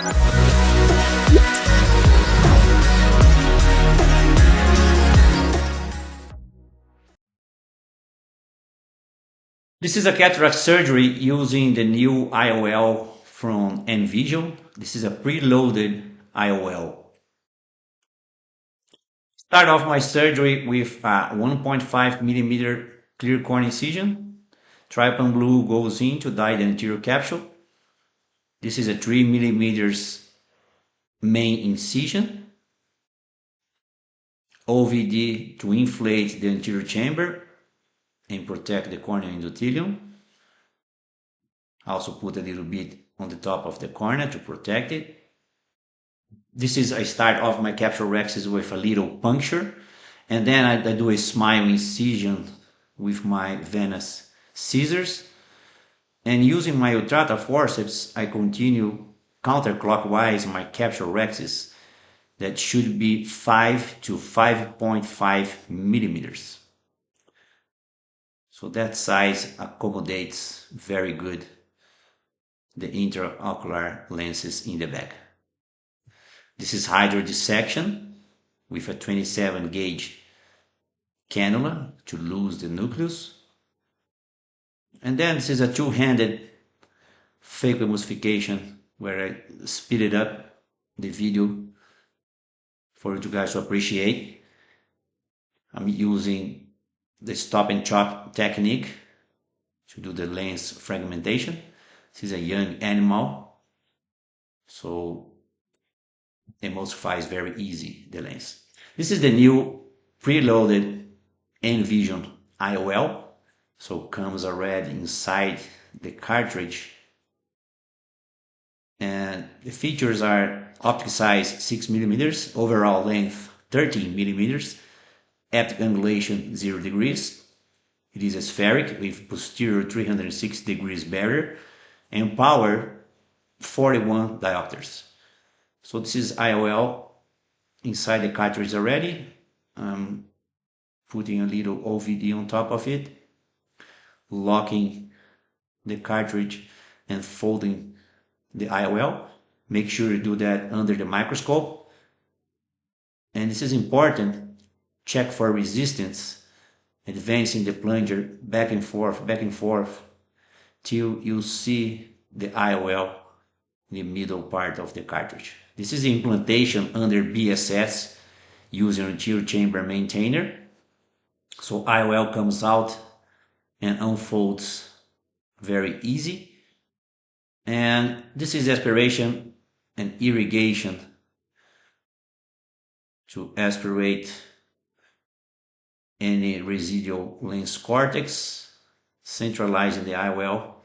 This is a cataract surgery using the new IOL from Envision. This is a preloaded IOL. Start off my surgery with a 1.5 millimeter clear cornea incision. Trypan blue goes in to dye the anterior capsule. This is a 3 millimeters main incision. OVD to inflate the anterior chamber and protect the corneal endothelium. Also put a little bit on the top of the cornea to protect it. This is I start off my capsular rexis with a little puncture, and then I do a smile incision with my venous scissors, and using my ultrata forceps I continue counterclockwise my capsular rexis that should be 5 to 5.5 millimeters. So that size accommodates very good the intraocular lenses in the back. This is hydrodissection with a 27 gauge cannula to lose the nucleus. And then this is a two-handed phacoemulsification where I speeded up the video for you guys to appreciate. I'm using the stop and chop technique to do the lens fragmentation. This is a young animal, so emulsifies very easy the lens. This is the new preloaded Envision IOL, so comes already inside the cartridge, and the features are optic size 6 millimeters, overall length 13 millimeters, optic angulation 0 degrees. It is aspheric with posterior 360 degrees barrier and power 41 diopters. So this is IOL inside the cartridge already. I'm putting a little OVD on top of it, locking the cartridge and folding the IOL. Make sure you do that under the microscope. And this is important, check for resistance, advancing the plunger back and forth till you see the IOL in the middle part of the cartridge. This is the implantation under BSS using anterior chamber maintainer. So IOL comes out and unfolds very easy. And this is aspiration and irrigation to aspirate any residual lens cortex, centralizing the IOL.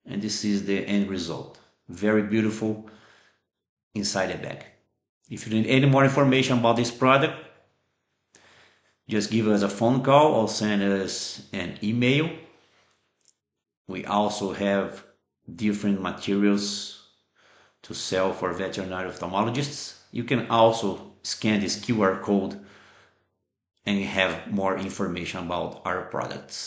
And this is the end result. Very beautiful inside the bag. If you need any more information about this product, just give us a phone call or send us an email. We also have different materials to sell for veterinary ophthalmologists. You can also scan this QR code and have more information about our products.